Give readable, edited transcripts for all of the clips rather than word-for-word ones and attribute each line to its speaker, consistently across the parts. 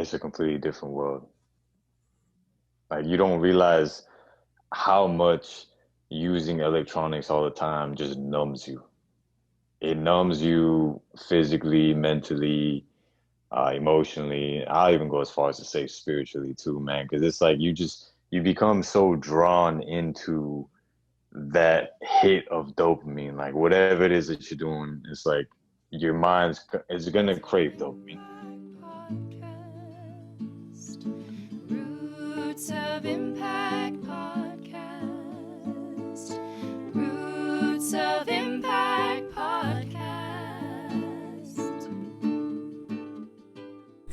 Speaker 1: it's a completely different world. Like you don't realize how much using electronics all the time just numbs you. It numbs you physically, mentally, emotionally. I'll even go as far as to say spiritually too, man, because it's like you become so drawn into that hit of dopamine, like whatever it is that you're doing, it's like your mind's is gonna crave dopamine.
Speaker 2: Podcast. Roots of Impact Podcast. Roots of Impact Podcast.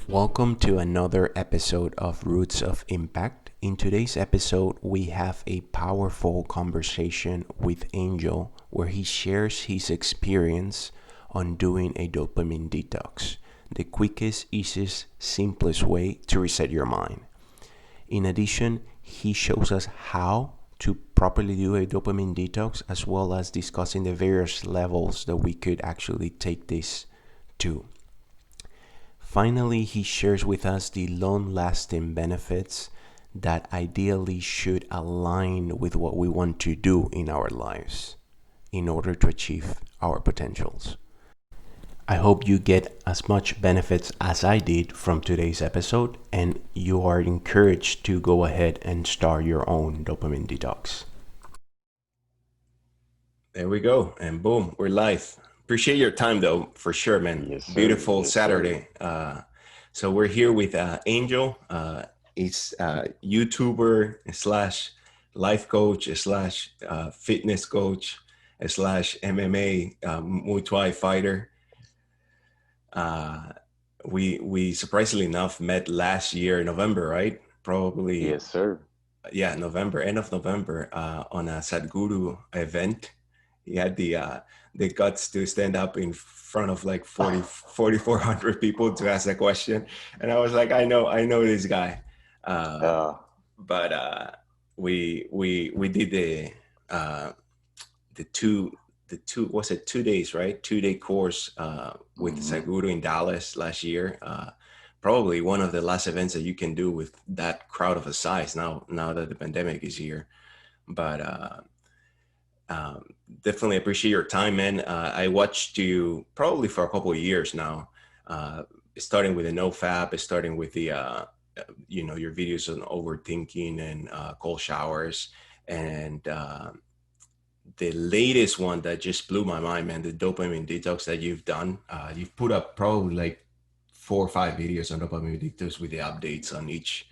Speaker 3: Welcome to another episode of Roots of Impact. In today's episode, we have a powerful conversation with Aanghel where he shares his experience on doing a dopamine detox, the quickest, easiest, simplest way to reset your mind. In addition, he shows us how to properly do a dopamine detox, as well as discussing the various levels that we could actually take this to. Finally, he shares with us the long-lasting benefits that ideally should align with what we want to do in our lives in order to achieve our potentials. I hope you get as much benefits as I did from today's episode, and you are encouraged to go ahead and start your own dopamine detox. There we go, and boom, we're live. Appreciate your time, though, for sure, man.
Speaker 1: Yes, sir.
Speaker 3: Beautiful
Speaker 1: Yes, sir.
Speaker 3: Saturday. So we're here with Aanghel. He's a YouTuber slash life coach slash fitness coach slash MMA Muay Thai fighter. We surprisingly enough met last year in November, right? Probably,
Speaker 1: Yes, sir.
Speaker 3: yeah, November, end of November, on a Sadhguru event. He had the guts to stand up in front of like 4,400 people to ask a question, and I was like, I know this guy.
Speaker 1: Uh,
Speaker 3: But we did the two was it 2 days, right? 2 day course with Sadhguru in Dallas last year. Probably one of the last events that you can do with that crowd of a size now that the pandemic is here. But definitely appreciate your time, man. I watched you probably for a couple of years now, starting with the NoFap, starting with the your videos on overthinking and cold showers, and the latest one that just blew my mind, man, the dopamine detox that you've done. You've put up probably like 4 or 5 videos on dopamine detox with the updates on each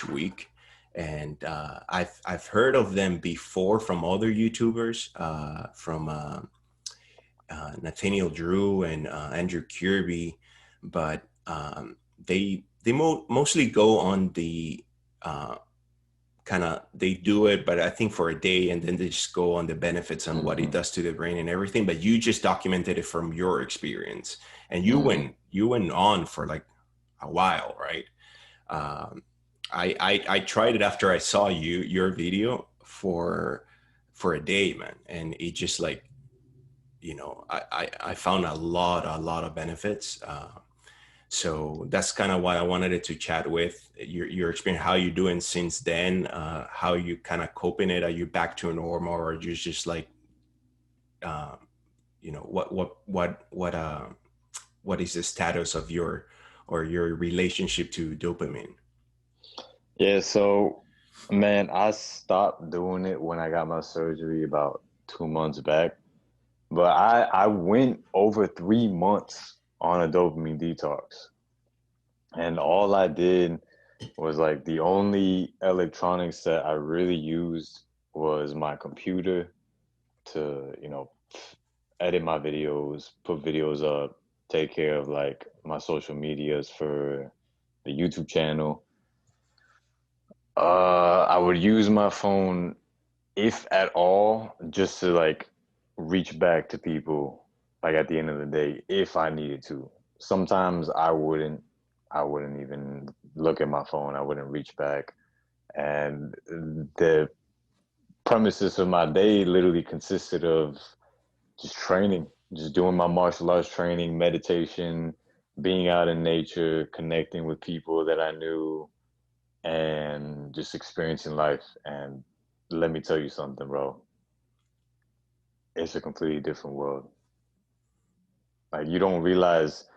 Speaker 3: week. And I've heard of them before from other YouTubers, from Nathaniel Drew and Andrew Kirby, but they mostly go on the kind of, they do it, but I think for a day, and then they just go on the benefits and what it does to the brain and everything. But you just documented it from your experience, and you went on for like a while, right? I tried it after I saw your video for a day, man, and it just like, I found a lot of benefits. So that's kind of why I wanted it to chat with your experience, how you doing since then, how you kind of coping it. Are you back to normal, or are you just like, what is the status of your relationship to dopamine?
Speaker 1: yeah, so man, I stopped doing it when I got my surgery about 2 months back. But I went over 3 months on a dopamine detox. And all I did was like the only electronics that I really used was my computer to, edit my videos, put videos up, take care of like my social medias for the YouTube channel. I would use my phone, if at all, just to like reach back to people like at the end of the day if I needed to. Sometimes I wouldn't even look at my phone. I wouldn't reach back. And the premises of my day literally consisted of just training, just doing my martial arts training, meditation, being out in nature, connecting with people that I knew, and just experiencing life. And let me tell you something, bro. It's a completely different world. Like you don't realize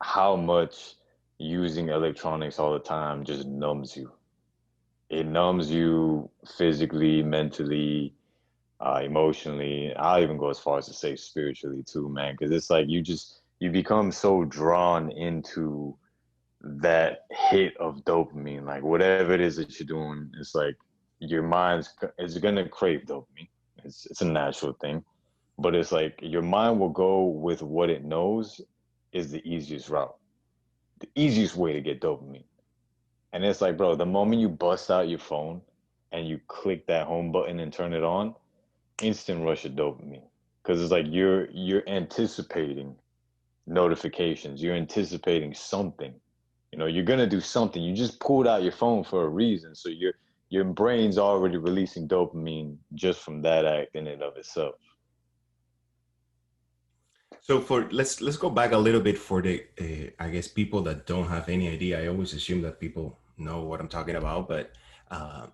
Speaker 1: how much using electronics all the time just numbs you. It numbs you physically, mentally, emotionally. I'll even go as far as to say spiritually too, man. Because it's like you become so drawn into that hit of dopamine, like whatever it is that you're doing. It's like your mind's is gonna crave dopamine. It's a natural thing, but it's like your mind will go with what it knows is the easiest route, the easiest way to get dopamine. And it's like, bro, the moment you bust out your phone and you click that home button and turn it on, instant rush of dopamine. Because it's like you're anticipating notifications, you're anticipating something. You know, you're gonna do something. You just pulled out your phone for a reason. So your brain's already releasing dopamine just from that act in and of itself.
Speaker 3: So for let's go back a little bit for the I guess people that don't have any idea. I always assume that people know what I'm talking about, but uh,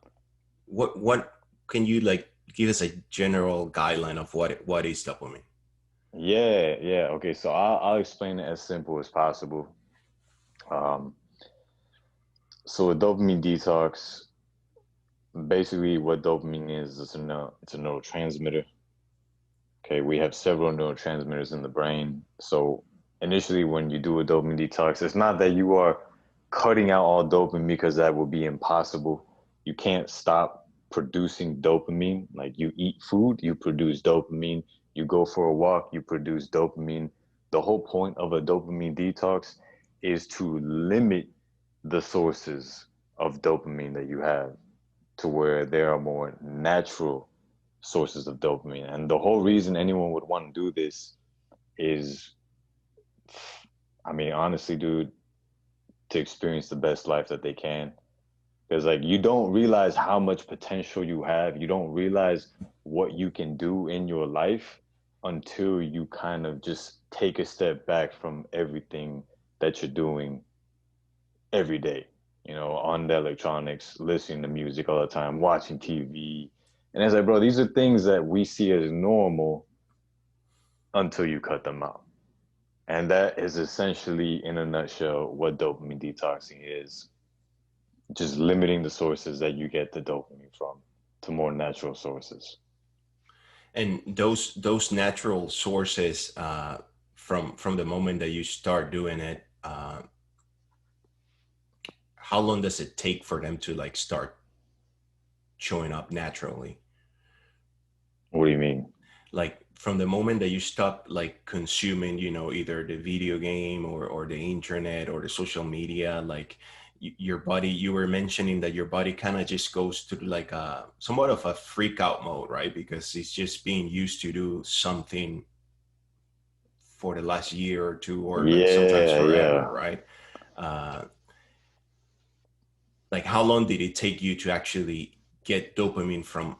Speaker 3: what can you like give us a general guideline of what is dopamine?
Speaker 1: Yeah. Okay, so I'll explain it as simple as possible. Um, so a dopamine detox, basically what dopamine is, it's a neurotransmitter. Okay, we have several neurotransmitters in the brain. So initially, when you do a dopamine detox, it's not that you are cutting out all dopamine because that would be impossible. You can't stop producing dopamine. Like you eat food, you produce dopamine. You go for a walk, you produce dopamine. The whole point of a dopamine detox is to limit the sources of dopamine that you have to where there are more natural sources of dopamine. And the whole reason anyone would want to do this is, I mean, honestly, dude, to experience the best life that they can. Because, like, you don't realize how much potential you have. You don't realize what you can do in your life until you kind of just take a step back from everything that you're doing every day, you know, on the electronics, listening to music all the time, watching TV. And it's like, bro, these are things that we see as normal until you cut them out. And that is essentially, in a nutshell, what dopamine detoxing is. Just limiting the sources that you get the dopamine from to more natural sources.
Speaker 3: And those natural sources from the moment that you start doing it, how long does it take for them to like start showing up naturally?
Speaker 1: What do you mean?
Speaker 3: Like from the moment that you stop like consuming, either the video game or the internet or the social media, like your body, you were mentioning that your body kind of just goes to like a somewhat of a freak out mode, right? Because it's just being used to do something for the last year or two, or like sometimes
Speaker 1: Yeah.
Speaker 3: forever, right? uh, like how long did it take you to actually get dopamine from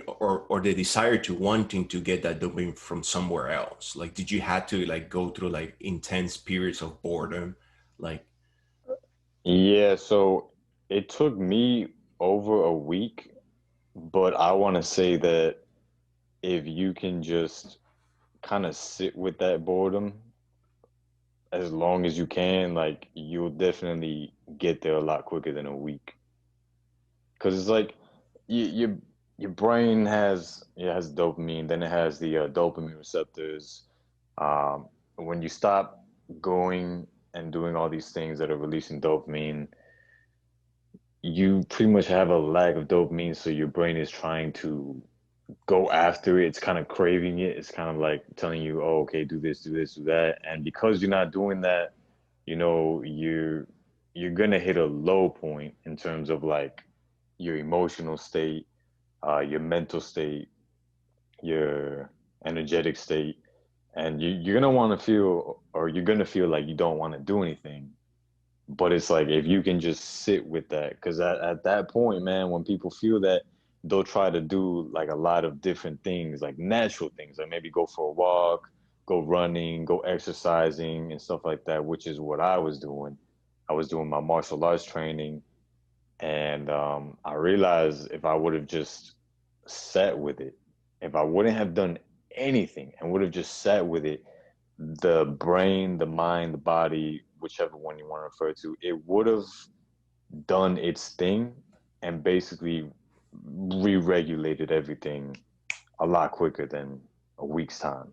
Speaker 3: or the desire to wanting to get that dopamine from somewhere else? Like did you had to like go through like intense periods of boredom, like?
Speaker 1: Yeah, so it took me over a week, but I want to say that if you can just kind of sit with that boredom as long as you can, like you'll definitely get there a lot quicker than a week. Because it's like you, your your brain has dopamine, then it has the dopamine receptors. When you stop going and doing all these things that are releasing dopamine, you pretty much have a lack of dopamine, so your brain is trying to go after it. It's kind of craving it. It's kind of like telling you, oh, okay, do this, do this, do that. And because you're not doing that, you know, you're gonna hit a low point in terms of like your emotional state, your mental state, your energetic state, and you're gonna want to feel, or you're gonna feel like you don't want to do anything. But it's like if you can just sit with that, because at that point, man, when people feel that, they'll try to do like a lot of different things, like natural things, like maybe go for a walk, go running, go exercising, and stuff like that, which is what I was doing. I was doing my martial arts training, and I realized if I would have just sat with it, if I wouldn't have done anything and would have just sat with it, the brain, the mind, the body, whichever one you want to refer to, it would have done its thing and basically re-regulated everything a lot quicker than a week's time.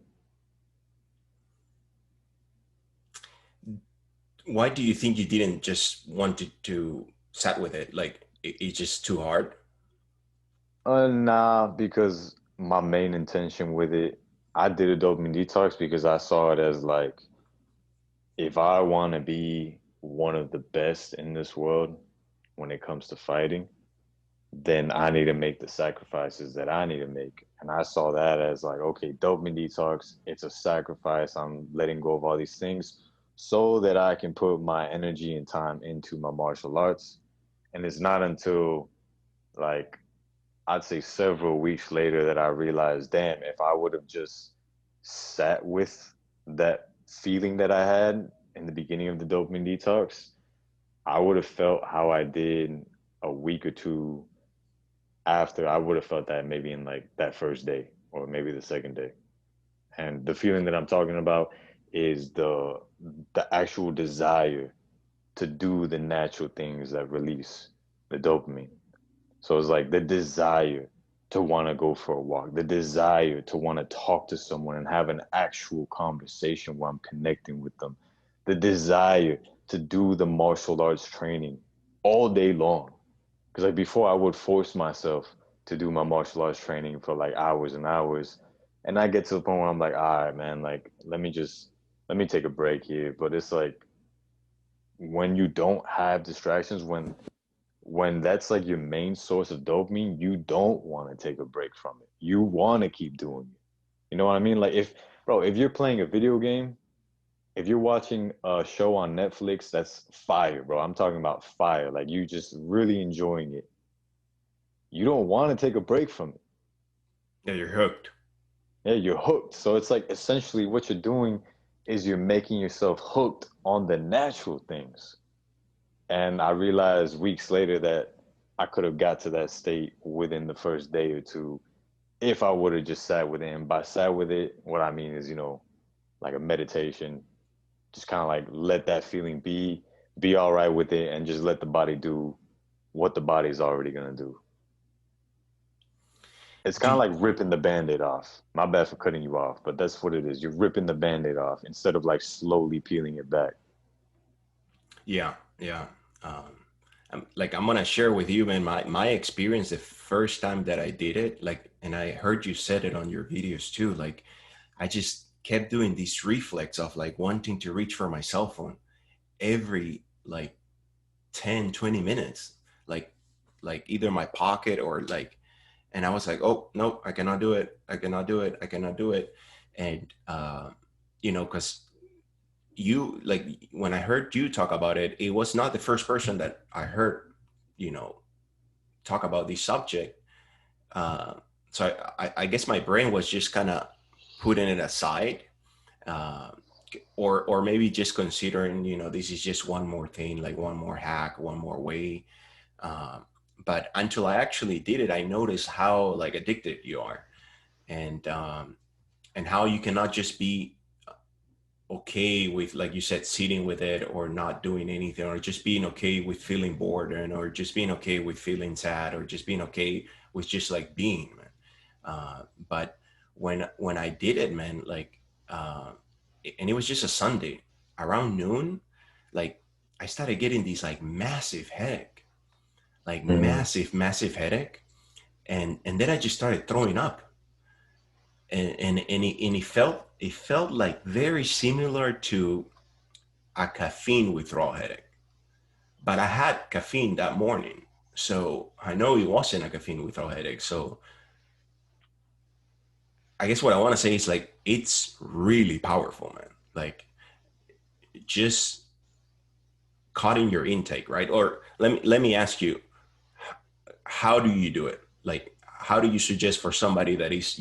Speaker 3: Why do you think you didn't just want to sat with it? Like it's just too hard?
Speaker 1: Nah, because my main intention with it, I did a dopamine detox because I saw it as like, if I want to be one of the best in this world when it comes to fighting, then I need to make the sacrifices that I need to make. And I saw that as like, okay, dopamine detox, it's a sacrifice. I'm letting go of all these things so that I can put my energy and time into my martial arts. And it's not until like, I'd say several weeks later that I realized, damn, if I would have just sat with that feeling that I had in the beginning of the dopamine detox, I would have felt how I did a week or two after. I would have felt that maybe in like that first day or maybe the second day. And the feeling that I'm talking about is the actual desire to do the natural things that release the dopamine. So it's like the desire to want to go for a walk, the desire to want to talk to someone and have an actual conversation where I'm connecting with them, the desire to do the martial arts training all day long. Because like before, I would force myself to do my martial arts training for like hours and hours, and I get to the point where I'm like, all right, man, like let me take a break here. But it's like when you don't have distractions, when that's like your main source of dopamine, you don't want to take a break from it. You want to keep doing it. You know what I mean? Like if, bro, if you're playing a video game, if you're watching a show on Netflix, that's fire, bro. I'm talking about fire. Like you just really enjoying it. You don't want to take a break from it.
Speaker 3: Yeah, you're hooked.
Speaker 1: Yeah, you're hooked. So it's like essentially what you're doing is you're making yourself hooked on the natural things. And I realized weeks later that I could have got to that state within the first day or two if I would have just sat with it. And by sat with it, what I mean is, like a meditation, just kind of like let that feeling be all right with it, and just let the body do what the body's already gonna do. It's kind
Speaker 3: Do
Speaker 1: of like ripping the band-aid off. My bad for cutting you off, but that's what it is. You're ripping the band-aid off instead of like slowly peeling it back.
Speaker 3: Yeah, yeah. I'm gonna share with you, man, my experience the first time that I did it, like, and I heard you said it on your videos too. Like, I just kept doing this reflex of like wanting to reach for my cell phone every like 10, 20 minutes, like either my pocket or like, and I was like, oh no, I cannot do it. I cannot do it. I cannot do it. And because you, like, when I heard you talk about it, it was not the first person that I heard, you know, talk about this subject. Uh, so I guess my brain was just kind of putting it aside, uh, or maybe just considering, this is just one more thing, like one more hack, one more way. Um, but until I actually did it, I noticed how like addicted you are, and and how you cannot just be okay with, like you said, sitting with it or not doing anything, or just being okay with feeling bored, or just being okay with feeling sad, or just being okay with just like being, man. But when I did it, man, like, uh, and it was just a Sunday around noon, like I started getting these like massive headache, like
Speaker 1: Mm.
Speaker 3: massive headache, and then I just started throwing up, and it felt like very similar to a caffeine withdrawal headache. But I had caffeine that morning, so I know it wasn't a caffeine withdrawal headache. So I guess what I want to say is like it's really powerful, man. Like just cutting your intake, right? Or let me ask you, how do you do it? Like how do you suggest for somebody that is,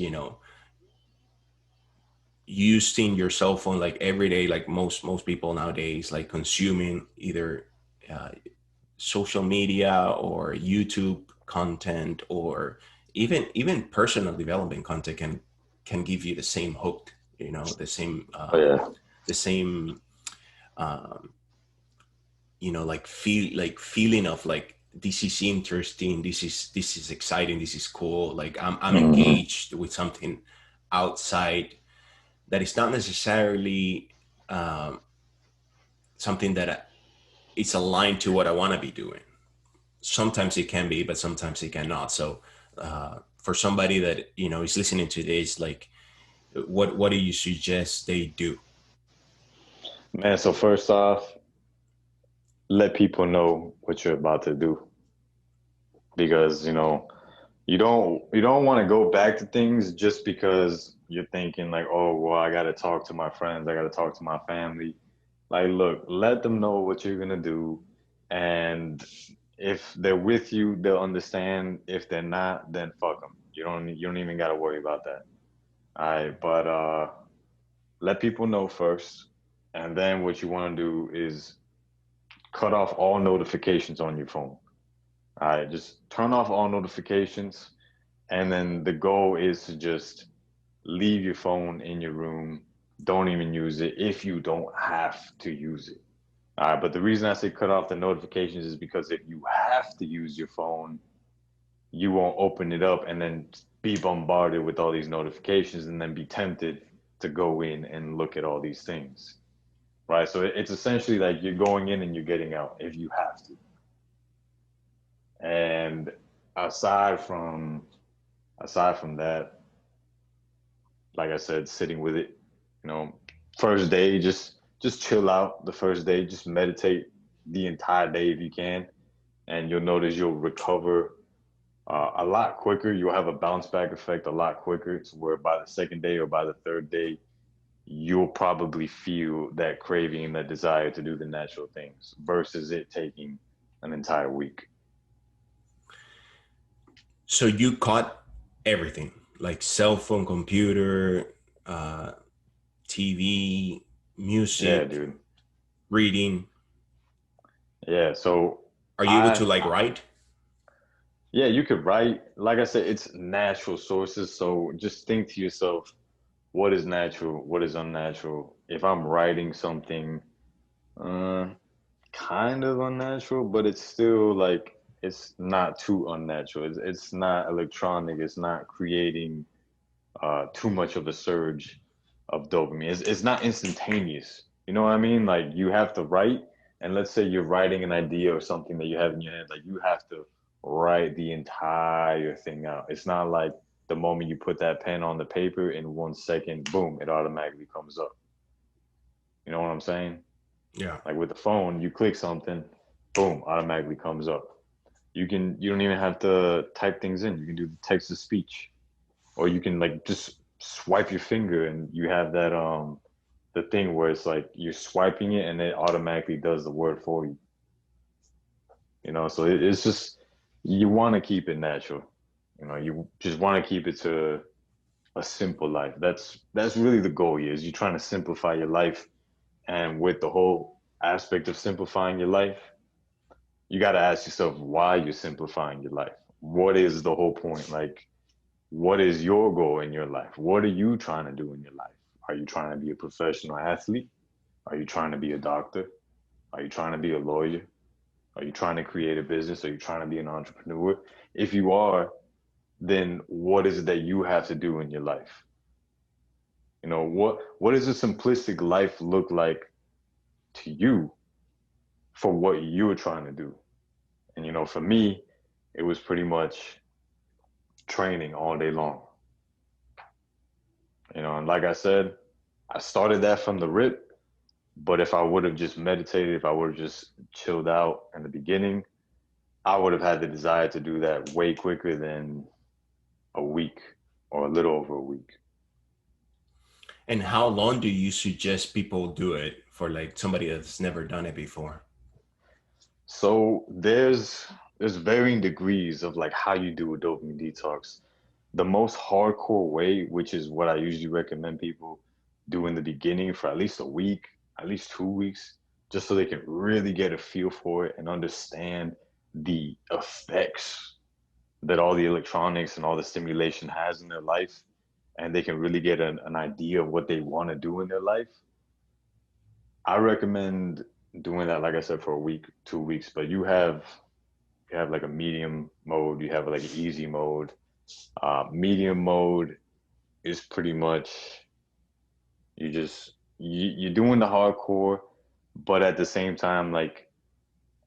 Speaker 3: using your cell phone like every day, like most people nowadays, like consuming either uh, social media or YouTube content, or even personal development content can give you the same hook,
Speaker 1: Oh yeah.
Speaker 3: the same um, like feeling of like, this is interesting, this is exciting, this is cool, like I'm
Speaker 1: Hmm.
Speaker 3: engaged with something outside that is not necessarily um, something that it's aligned to what I want to be doing. Sometimes it can be, but sometimes it cannot. So for somebody that is listening to this, like, what do you suggest they do?
Speaker 1: Man, so first off, let people know what you're about to do because you don't want to go back to things just because you're thinking like, oh, well, I got to talk to my friends, I got to talk to my family. Like, look, let them know what you're gonna do, and if they're with you, they'll understand. If they're not, then fuck them. You don't even got to worry about that. All right, but let people know first, and then what you want to do is cut off all notifications on your phone. All right, just turn off all notifications. And then the goal is to just leave your phone in your room. Don't even use it if you don't have to use it. All right, but the reason I say cut off the notifications is because if you have to use your phone, you won't open it up and then be bombarded with all these notifications and then be tempted to go in and look at all these things. Right? So it's essentially like you're going in and you're getting out if you have to. And aside from aside from that, like I said, sitting with it, you know, first day, just chill out the first day, just meditate the entire day if you can, and you'll notice you'll recover a lot quicker. You'll have a bounce back effect a lot quicker. To where by the second day or by the third day, you'll probably feel that craving and that desire to do the natural things versus it taking an entire week.
Speaker 3: So you caught everything, like cell phone, computer, uh, TV,
Speaker 1: Yeah,
Speaker 3: music,
Speaker 1: dude.
Speaker 3: reading.
Speaker 1: Yeah. So
Speaker 3: Are you able to
Speaker 1: I
Speaker 3: like write?
Speaker 1: yeah, you could write. Like I said, it's natural sources. So just think to yourself, what is natural? What is unnatural? If I'm writing something, uh, kind of unnatural, but it's still like it's not too unnatural. It's not electronic. It's not creating too much of a surge of dopamine. It's not instantaneous. You know what I mean? Like you have to write, and let's say you're writing an idea or something that you have in your head, like you have to write the entire thing out. It's not like the moment you put that pen on the paper in 1 second, boom, it automatically comes up. You know what I'm saying?
Speaker 3: Yeah.
Speaker 1: Like with the phone, you click something, boom, automatically comes up. You don't even have to type things in. You can do the text to speech, or you can like just swipe your finger and you have that the thing where it's like you're swiping it and it automatically does the word for you. So it's just you want to keep it natural. You just want to keep it to a simple life. That's really the goal here. Is you're trying to simplify your life, and with the whole aspect of simplifying your life, you got to ask yourself why you're simplifying your life. What is the whole point? Like, what is your goal in your life? What are you trying to do in your life? Are you trying to be a professional athlete? Are you trying to be a doctor? Are you trying to be a lawyer? Are you trying to create a business? Are you trying to be an entrepreneur? If you are, then what is it that you have to do in your life? What does a simplistic life look like to you for what you're trying to do? And for me, it was pretty much training all day long. And like I said, I started that from the rip, but if I would have just meditated, if I would have just chilled out in the beginning, I would have had the desire to do that way quicker than a week or a little over a week.
Speaker 3: And how long do you suggest people do it for, like somebody that's never done it before?
Speaker 1: So there's varying degrees of like how you do a dopamine detox. The most hardcore way, which is what I usually recommend people do in the beginning for at least a week, at least 2 weeks, just so they can really get a feel for it and understand the effects that all the electronics and all the stimulation has in their life, and they can really get an idea of what they want to do in their life. I recommend doing that, like I said, for a week, 2 weeks. But you have like a medium mode, you have like an easy mode. Medium mode is pretty much you're doing the hardcore, but at the same time, like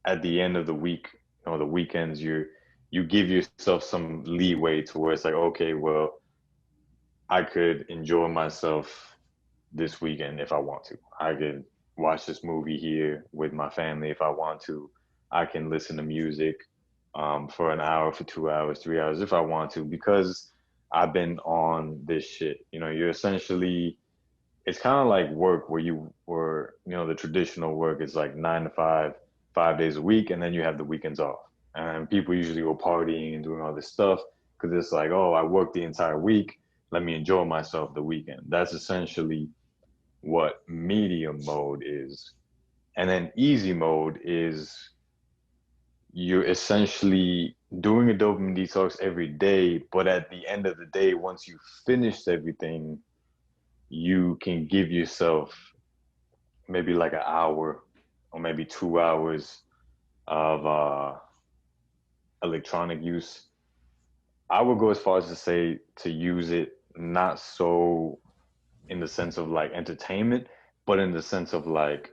Speaker 1: at the end of the week, the weekends, you give yourself some leeway to where it's like, okay, well, I could enjoy myself this weekend if I want to. I could watch this movie here with my family if I want to. I can listen to music for an hour, for 2 hours, 3 hours if I want to, because I've been on this shit. You're essentially, it's kind of like work where you were, the traditional work is like 9 to 5, 5 days a week, and then you have the weekends off. And people usually go partying and doing all this stuff because it's like, oh, I worked the entire week. Let me enjoy myself the weekend. That's essentially what medium mode is. And then easy mode is you're essentially doing a dopamine detox every day, but at the end of the day, once you've finished everything, you can give yourself maybe like an hour or maybe 2 hours of electronic use. I would go as far as to say to use it not so in the sense of like entertainment, but in the sense of like,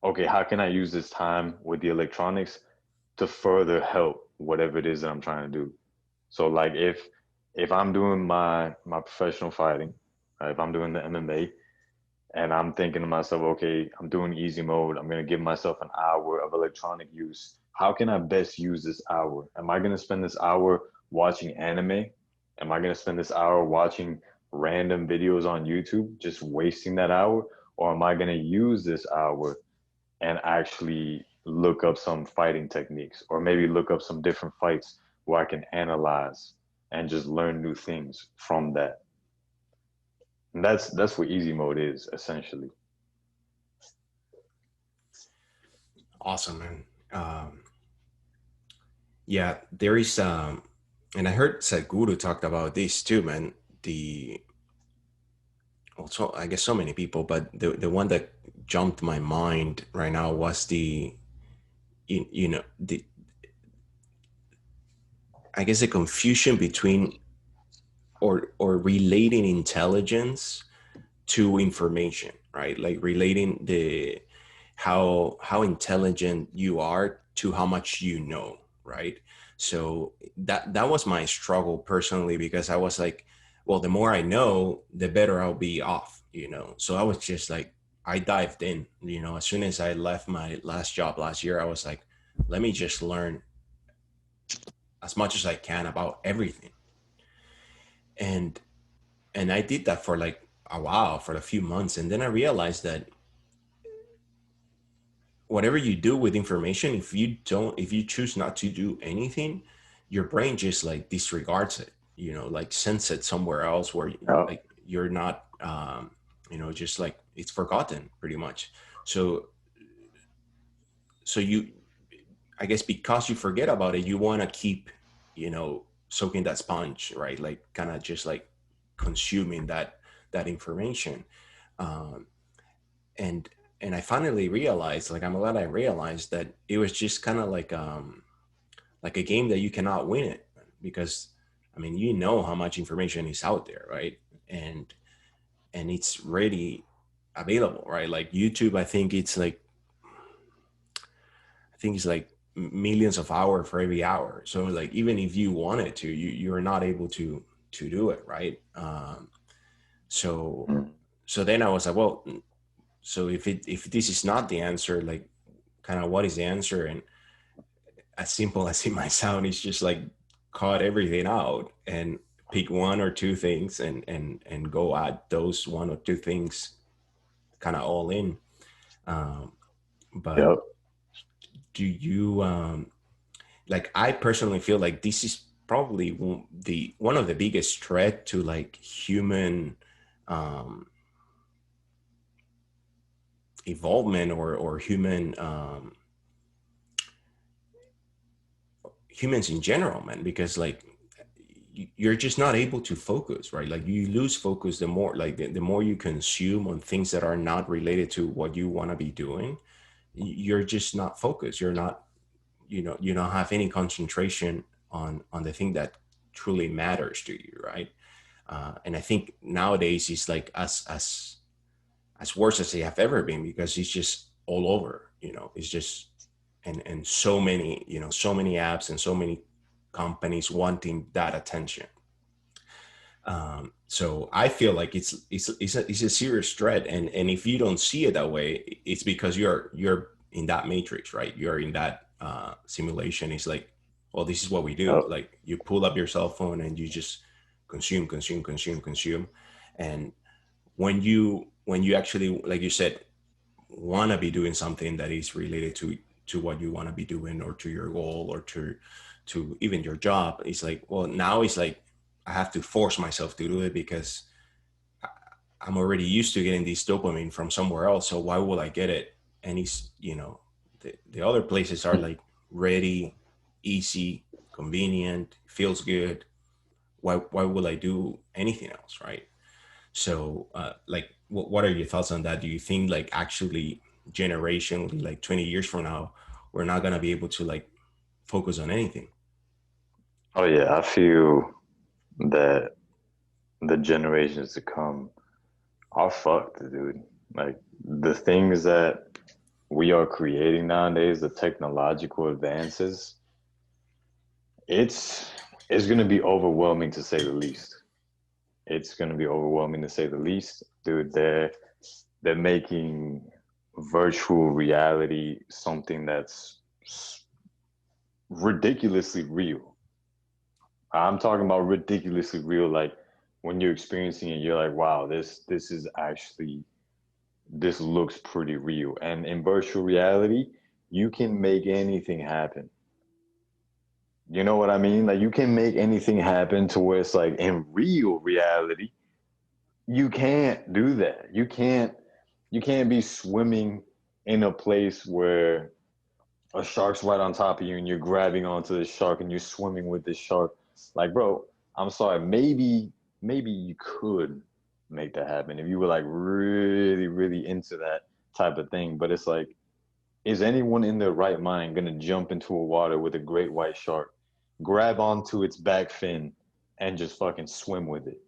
Speaker 1: okay, how can I use this time with the electronics to further help whatever it is that I'm trying to do? So like if I'm doing my professional fighting, if I'm doing the MMA, and I'm thinking to myself, okay, I'm doing easy mode. I'm going to give myself an hour of electronic use. How can I best use this hour? Am I going to spend this hour watching anime? Am I going to spend this hour watching random videos on YouTube, just wasting that hour? Or am I going to use this hour and actually look up some fighting techniques, or maybe look up some different fights where I can analyze and just learn new things from that? And that's what easy mode is essentially.
Speaker 3: Awesome, man. Yeah, there is and I heard Sadhguru talked about this too, man. The Also, I guess so many people, but the one that jumped my mind right now was the I guess the confusion between or relating intelligence to information, right? Like relating the how intelligent you are to how much you know, right? So that was my struggle personally, because I was like, well, the more I know, the better I'll be off. So I was just like, I dived in. As soon as I left my last job last year, I was like, let me just learn as much as I can about everything. And I did that for like a while, for a few months, and then I realized that whatever you do with information, if you choose not to do anything, your brain just like disregards it, like sends it somewhere else where
Speaker 1: Yeah.
Speaker 3: like you're not just like it's forgotten pretty much. So you, I guess, because you forget about it, you want to keep soaking that sponge, right? Like kind of just like consuming that information. um and I finally realized, like, I'm glad I realized that it was just kind of like a game that you cannot win it, because I mean, how much information is out there, right? and it's ready, available, right? Like YouTube, I think it's like millions of hours for every hour. So like, even if you wanted to, you're not able to do it, right? So
Speaker 1: Mm.
Speaker 3: then I was like, well, so if this is not the answer, like, kind of what is the answer? And as simple as it might sound, it's just like cut everything out and pick one or two things and go at those one or two things kind of all in. um, but
Speaker 1: Yep.
Speaker 3: do you like, I personally feel like this is probably one of the biggest threat to like human um evolvement or humans in general, man, because like you're just not able to focus, right? Like you lose focus the more, like the more you consume on things that are not related to what you want to be doing. You're just not focused. You're not, you don't have any concentration on the thing that truly matters to you, right? And I think nowadays it's like as worse as they have ever been, because it's just all over. It's just, and so many, so many apps and so many companies wanting that attention. So I feel like it's a serious threat, and if you don't see it that way, it's because you're in that matrix, right? You're in that simulation. It's like, well, this is what we do.
Speaker 1: Yep.
Speaker 3: Like you pull up your cell phone and you just consume, consume, consume, consume, and when you actually, like you said, want to be doing something that is related to what you want to be doing, or to your goal, or to even your job, it's like, well, now it's like I have to force myself to do it because I'm already used to getting this dopamine from somewhere else, so why will I get it? And it's, the other places are like ready, easy, convenient, feels good. Why will I do anything else, right? So, like, what are your thoughts on that? Do you think, like, actually, generationally, like 20 years from now, we're not gonna be able to like focus on anything?
Speaker 1: Oh yeah, I feel that the generations to come are fucked, dude. Like the things that we are creating nowadays, the technological advances, it's it's gonna be overwhelming to say the least. It's gonna be overwhelming to say the least, dude. They're making virtual reality something that's ridiculously real. I'm talking about ridiculously real. Like when you're experiencing it, you're like, wow, this is actually this looks pretty real. And in virtual reality, you can make anything happen. You know what I mean? Like you can make anything happen to where it's like in real reality, you can't do that. You can't be swimming in a place where a shark's right on top of you and you're grabbing onto the shark and you're swimming with this shark. Like, bro, I'm sorry, maybe you could make that happen if you were like really, really into that type of thing. But it's like, is anyone in their right mind gonna jump into a water with a great white shark, grab onto its back fin, and just fucking swim with it?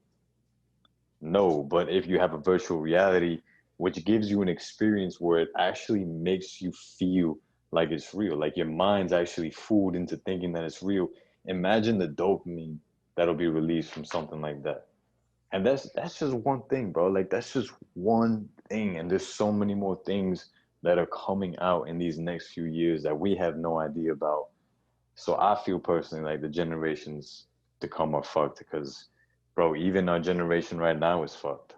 Speaker 1: No, but if you have a virtual reality, which gives you an experience where it actually makes you feel like it's real, like your mind's actually fooled into thinking that it's real. Imagine the dopamine that'll be released from something like that. And that's just one thing, bro. Like that's just one thing, and there's so many more things that are coming out in these next few years that we have no idea about. So I feel personally like the generations to come are fucked because, bro, even our generation right now is fucked.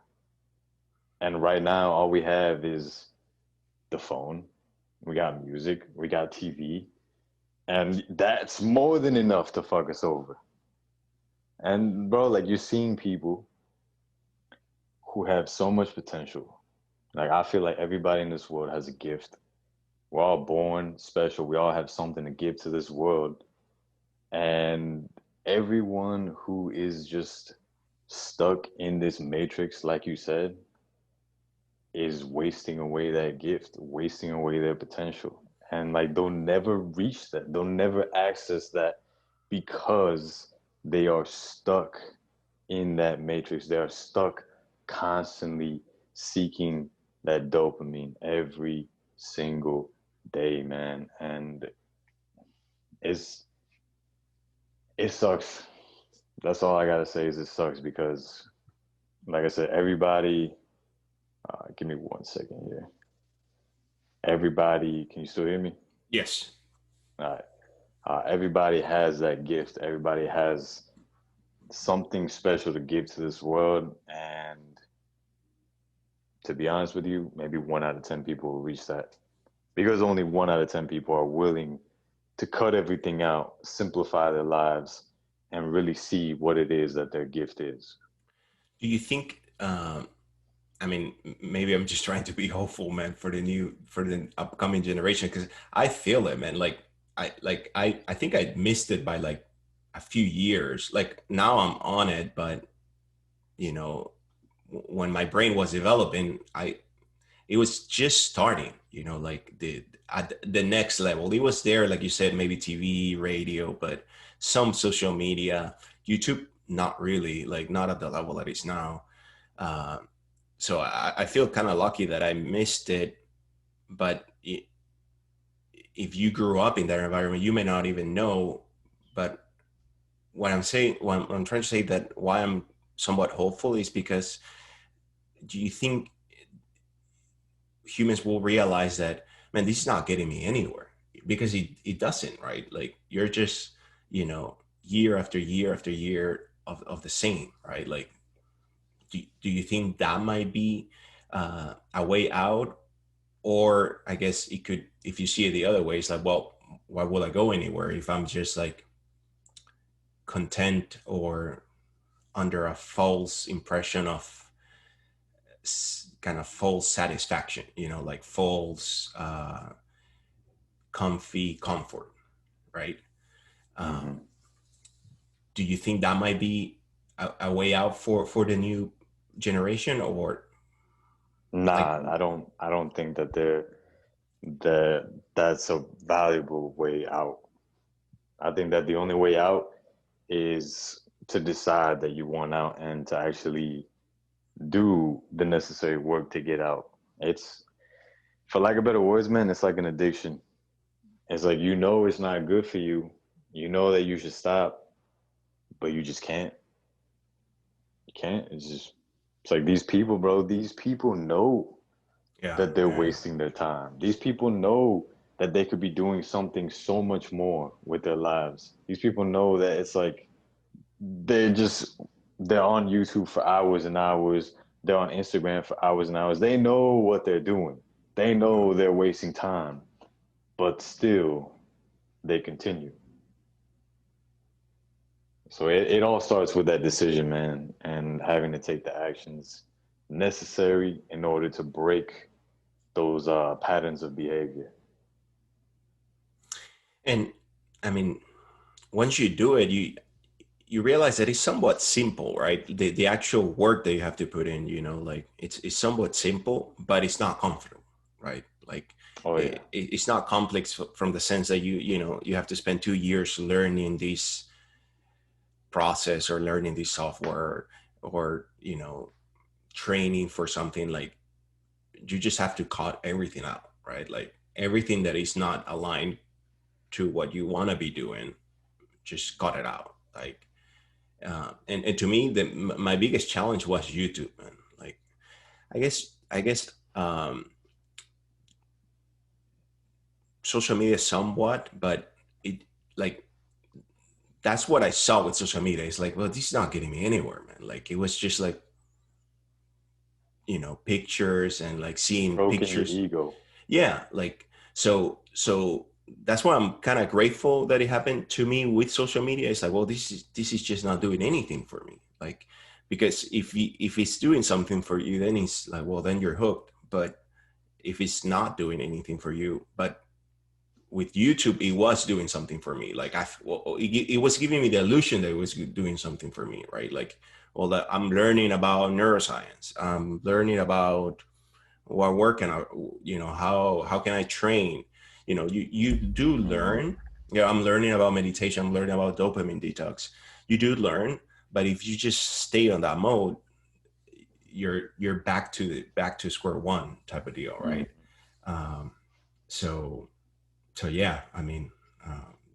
Speaker 1: And right now, all we have is the phone. We got music. We got TV. And that's more than enough to fuck us over. And, bro, like you're seeing people who have so much potential. Like, I feel like everybody in this world has a gift. We're all born special. We all have something to give to this world. And everyone who is just stuck in this matrix, like you said, is wasting away that gift, wasting away their potential. And like they'll never reach that. They'll never access that because they are stuck in that matrix. They are stuck constantly seeking that dopamine every single day, man. And it's it sucks. That's all I gotta say is it sucks because, like I said, everybody. Give me 1 second here. Everybody, can you still hear me?
Speaker 3: Yes.
Speaker 1: All right. Everybody has that gift. Everybody has something special to give to this world. And to be honest with you, maybe 1 out of 10 people will reach that because only 1 out of 10 people are willing to cut everything out, simplify their lives, and really see what it is that their gift is.
Speaker 3: Do you think I mean, maybe I'm just trying to be hopeful, man, for the upcoming generation, because I feel it, man. I think I missed it by like a few years. Like now I'm on it, but you know, when my brain was developing, I it was just starting. Like the at the next level. It was there, like you said, maybe TV, radio, but some social media, YouTube, not really, like not at the level that it's now. Uh, so I feel kind of lucky that I missed it. But if you grew up in that environment, you may not even know. But what I'm trying to say, that why I'm somewhat hopeful is because, do you think humans will realize that, man, this is not getting me anywhere? Because it doesn't, right? Like you're just, year after year after year of the same, right? Like, do you think that might be a way out? Or I guess it could, if you see it the other way, it's like, well, why would I go anywhere if I'm just like content or under a false impression of kind of false satisfaction, like false comfy comfort, right? Um,
Speaker 1: Hmm.
Speaker 3: do you think that might be a way out for the new generation, or like,
Speaker 1: Nah, I don't think that's a valuable way out. I think that the only way out is to decide that you want out and to actually do the necessary work to get out. It's, for lack of better words, man, it's like an addiction. It's like you know it's not good for you. You know that you should stop, but you just can't. You can't. It's like these people, bro, these people know
Speaker 3: yeah,
Speaker 1: that they're
Speaker 3: yeah,
Speaker 1: wasting their time. These people know that they could be doing something so much more with their lives. These people know that it's like they're just they're on YouTube for hours and hours. They're on Instagram for hours and hours. They know what they're doing. They know they're wasting time, but still they continue. So it all starts with that decision, man, and having to take the actions necessary in order to break those patterns of behavior.
Speaker 3: and I mean, once you do it, you realize that it's somewhat simple, right? The actual work that you have to put in, like it's somewhat simple, but it's not comfortable, right? Like
Speaker 1: Oh yeah.
Speaker 3: it's not complex from the sense that you have to spend 2 years learning this process or learning this software, or training for something. Like you just have to cut everything out, right? Like everything that is not aligned to what you want to be doing, just cut it out. Like and to me, my biggest challenge was YouTube, man. Like I guess social media somewhat, but it, like, that's what I saw with social media. It's like, well, this is not getting me anywhere, man. Like it was just like, pictures and like seeing
Speaker 1: Stroking your
Speaker 3: pictures.
Speaker 1: ego.
Speaker 3: Yeah, like so that's why I'm kind of grateful that it happened to me with social media. It's like, well, this is just not doing anything for me. Like, because if it's doing something for you, then it's like, well, then you're hooked. But if it's not doing anything for you, but with YouTube, it was doing something for me. Like it was giving me the illusion that it was doing something for me, right? Like, well, that I'm learning about neuroscience. I'm learning about while working out, how can I train? You do
Speaker 1: Hmm.
Speaker 3: learn. Yeah, I'm learning about meditation. I'm learning about dopamine detox. You do learn, but if you just stay on that mode, you're back to square one type of deal, right?
Speaker 1: Hmm.
Speaker 3: Um, so so yeah, I mean,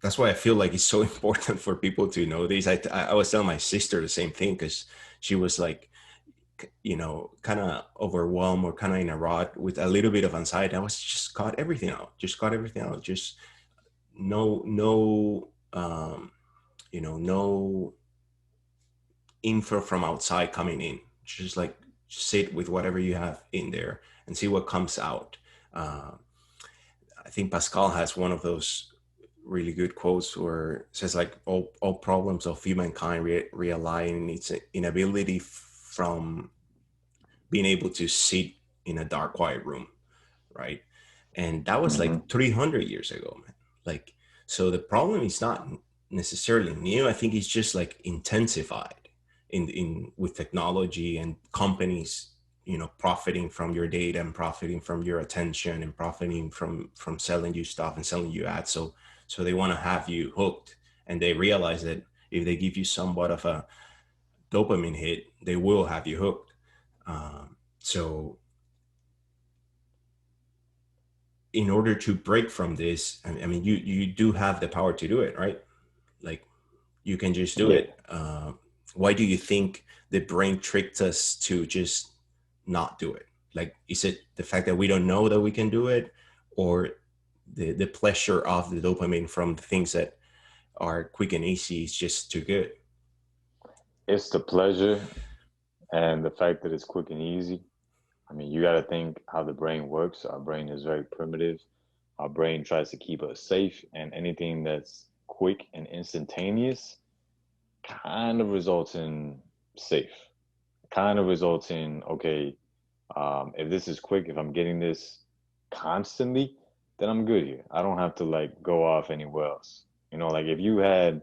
Speaker 3: that's why I feel like it's so important for people to know this. I was telling my sister the same thing, because she was like, kind of overwhelmed or kind of in a rut with a little bit of anxiety. I was just cut everything out. Just cut everything out. Just no, no info from outside coming in. Just like sit with whatever you have in there and see what comes out. Uh, I think Pascal has one of those really good quotes where it says like all problems of humankind realign its inability being able to sit in a dark, quiet room, right? And that was
Speaker 1: Hmm.
Speaker 3: like 300 years ago, man. Like, so the problem is not necessarily new. I think it's just like intensified in with technology and companies, profiting from your data and profiting from your attention and profiting from selling you stuff and selling you ads. So they want to have you hooked, and they realize that if they give you somewhat of a dopamine hit, they will have you hooked. So in order to break from this, I mean, you do have the power to do it, right? Like, you can just do
Speaker 1: Yeah,
Speaker 3: it. Why do you think the brain tricked us to just not do it? Like, is it the fact that we don't know that we can do it, or the pleasure of the dopamine from the things that are quick and easy is just too good?
Speaker 1: it's the pleasure and the fact that it's quick and easy. I mean, you got to think how the brain works. Our brain is very primitive. Our brain tries to keep us safe, and anything that's quick and instantaneous kind of results in safe. Kind of results in, okay, if this is quick, if I'm getting this constantly, then I'm good here. I don't have to like go off anywhere else. Like if you had,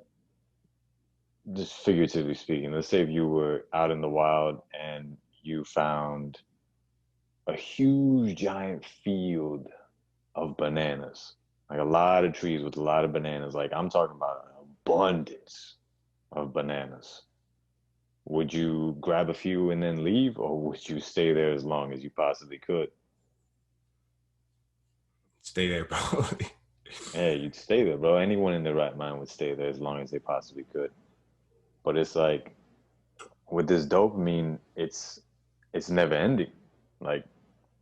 Speaker 1: just figuratively speaking, let's say if you were out in the wild and you found a huge giant field of bananas, like a lot of trees with a lot of bananas. Like I'm talking about an abundance of bananas. Would you grab a few and then leave, or would you stay there as long as you possibly could?
Speaker 3: Stay there, probably.
Speaker 1: Yeah, you'd stay there, bro. Anyone in their right mind would stay there as long as they possibly could. But it's like with this dopamine, it's never ending. Like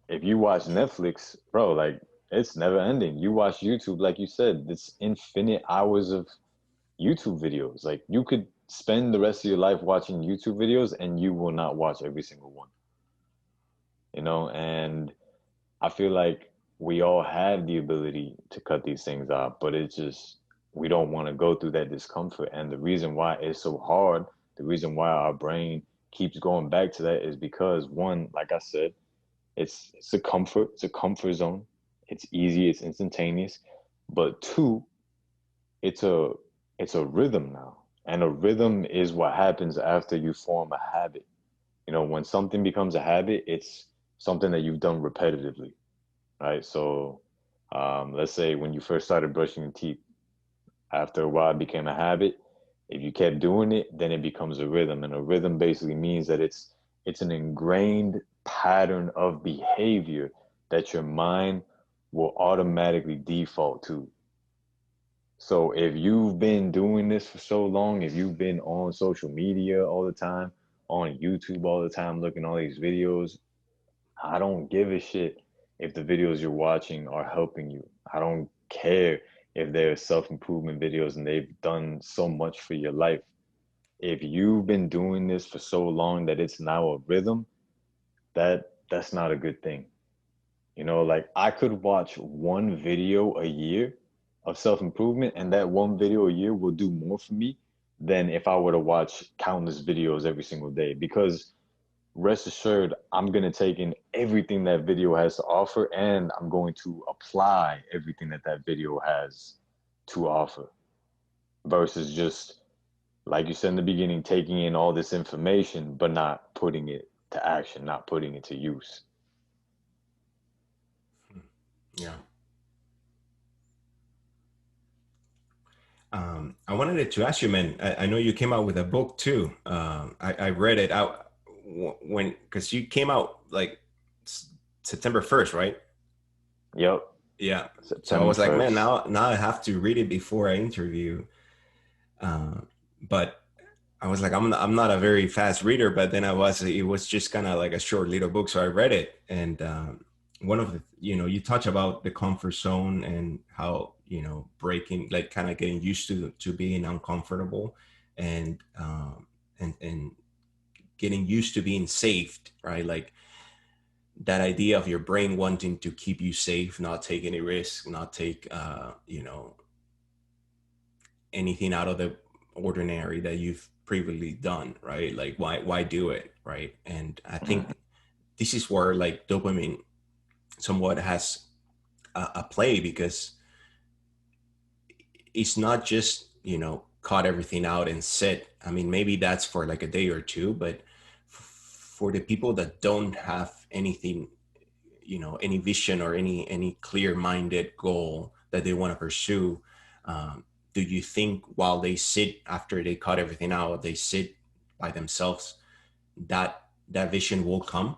Speaker 1: if you watch Netflix, bro, like it's never ending. You watch YouTube, like you said, it's infinite hours of YouTube videos. Like you could spend the rest of your life watching YouTube videos and you will not watch every single one. And I feel like we all have the ability to cut these things out, but it's just we don't want to go through that discomfort. And the reason why it's so hard, the reason why our brain keeps going back to that is because one, like I said, it's a comfort zone. It's easy, it's instantaneous. But two, it's a it's a rhythm now. And a rhythm is what happens after you form a habit. When something becomes a habit, it's something that you've done repetitively, right? So let's say when you first started brushing your teeth, after a while it became a habit. If you kept doing it, then it becomes a rhythm. And a rhythm basically means that it's an ingrained pattern of behavior that your mind will automatically default to. So if you've been doing this for so long, if you've been on social media all the time, on YouTube all the time, looking at all these videos, I don't give a shit if the videos you're watching are helping you. I don't care if they're self-improvement videos and they've done so much for your life. If you've been doing this for so long that it's now a rhythm, that's not a good thing. Like I could watch one video a year of self-improvement, and that one video a year will do more for me than if I were to watch countless videos every single day, because rest assured, I'm going to take in everything that video has to offer, and I'm going to apply everything that that video has to offer versus just, like you said in the beginning, taking in all this information, but not putting it to action, not putting it to use.
Speaker 3: Yeah. I wanted to ask you, man. I know you came out with a book too. I read it out when, because you came out like September 1st, right?
Speaker 1: Yep.
Speaker 3: Yeah. So I
Speaker 1: September
Speaker 3: was like, man,
Speaker 1: 1st.
Speaker 3: now I have to read it before I interview. Uh, but I was like, I'm not a very fast reader, but then it was just kind of like a short little book. So I read it. And one of the, you touch about the comfort zone and how, breaking, like kind of getting used to being uncomfortable, and, and getting used to being safe, right? Like that idea of your brain wanting to keep you safe, not take any risk, not take, anything out of the ordinary that you've previously done, right? Like why do it, right? And I think
Speaker 1: Mhm.
Speaker 3: this is where like dopamine somewhat has a play, because it's not just, cut everything out and sit. I mean, maybe that's for like a day or two, but for the people that don't have anything, any vision or any clear-minded goal that they want to pursue, do you think while they sit, after they cut everything out, they sit by themselves, that vision will come?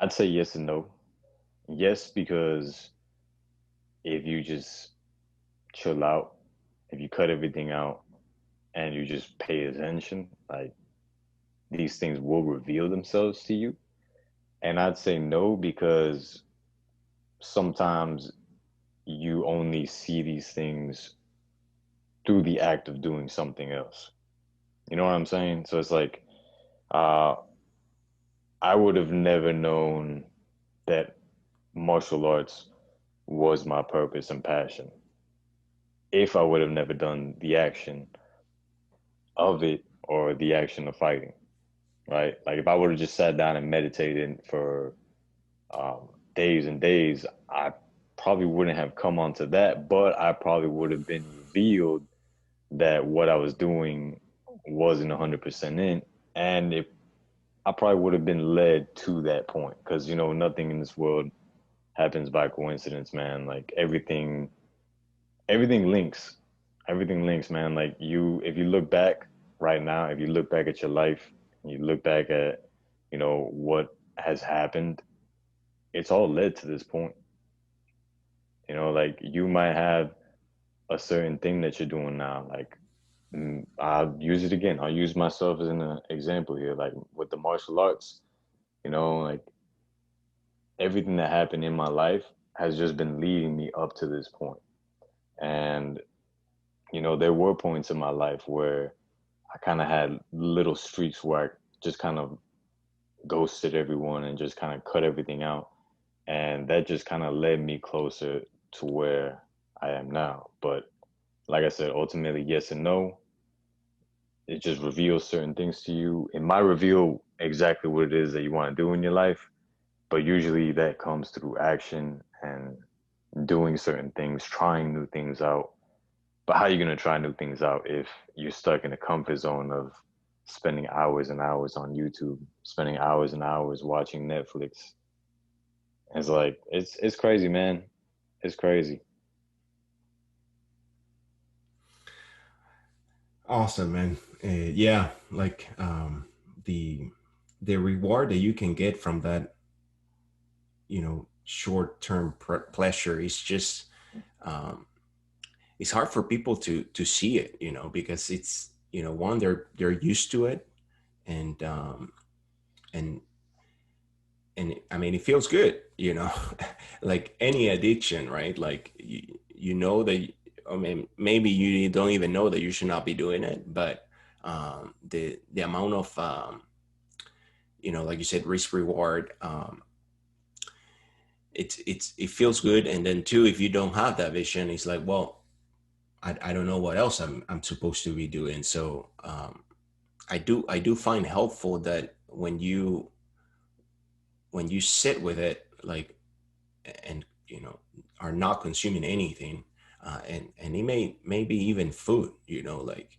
Speaker 1: I'd say yes and no. Yes, because if you just chill out, if you cut everything out and you just pay attention, like these things will reveal themselves to you. And I'd say no because sometimes you only see these things through the act of doing something else. You know what I'm saying? So it's like, uh, I would have never known that martial arts was my purpose and passion if I would have never done the action of it or the action of fighting, right? Like if I would have just sat down and meditated for days and days, I probably wouldn't have come onto that, but I probably would have been revealed that what I was doing wasn't 100% in. And I probably would have been led to that point because, nothing in this world happens by coincidence, man. Like everything links. Everything links, man. Like if you look back right now, if you look back at your life, you look back at, what has happened, it's all led to this point. Like you might have a certain thing that you're doing now. Like I'll use it again. I'll use myself as an example here. Like with the martial arts, like everything that happened in my life has just been leading me up to this point. And, there were points in my life where I kind of had little streaks where I just kind of ghosted everyone and just kind of cut everything out. And that just kind of led me closer to where I am now. But like I said, ultimately, yes and no. It just reveals certain things to you. It might reveal exactly what it is that you want to do in your life, but usually that comes through action and doing certain things, trying new things out. But how are you going to try new things out if you're stuck in the comfort zone of spending hours and hours on YouTube, spending hours and hours watching Netflix? It's like it's crazy, man. It's crazy.
Speaker 3: Awesome, man. Yeah, like the the reward that you can get from that, short-term pleasure is just, um, it's hard for people to see it, because it's, one, they're used to it, and and I mean, it feels good, like any addiction, right? Like you know that, I mean, maybe you don't even know that you should not be doing it, but the amount of, like you said, risk reward, it feels good. And then two, if you don't have that vision, it's like, well, I don't know what else I'm supposed to be doing. So I do find helpful that when you sit with it, like, and are not consuming anything, and it maybe even food, like,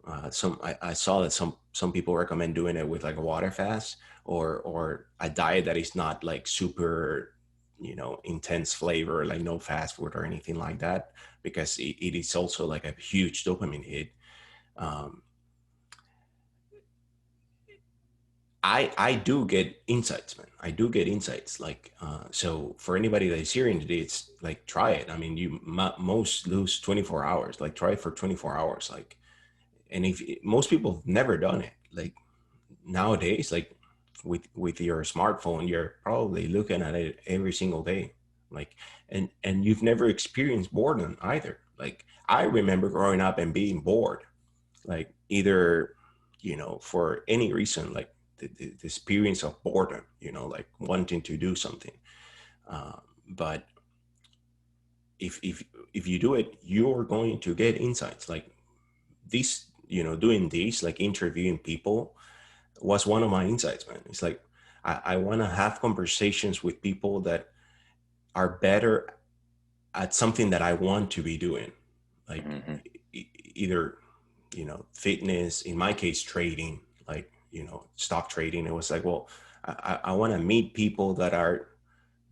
Speaker 3: I saw that some people recommend doing it with like a water fast, or a diet that is not like super, intense flavor, like no fast food or anything like that, because it is also like a huge dopamine hit. um, I do get insights, man. I do get insights. Like, so for anybody that is hearing today, it's like, try it. I mean, you most lose 24 hours. Like, try it for 24 hours. Like, and if most people have never done it, like nowadays, like with your smartphone, you're probably looking at it every single day. Like, and you've never experienced boredom either. Like, I remember growing up and being bored, like either, for any reason, like the experience of boredom, like wanting to do something. But if you do it, you're going to get insights like this, doing this, like interviewing people, was one of my insights, man. It's like I want to have conversations with people that are better at something that I want to be doing, like
Speaker 1: Hmm.
Speaker 3: either fitness, in my case trading, like stock trading. It was like, well, I want to meet people that are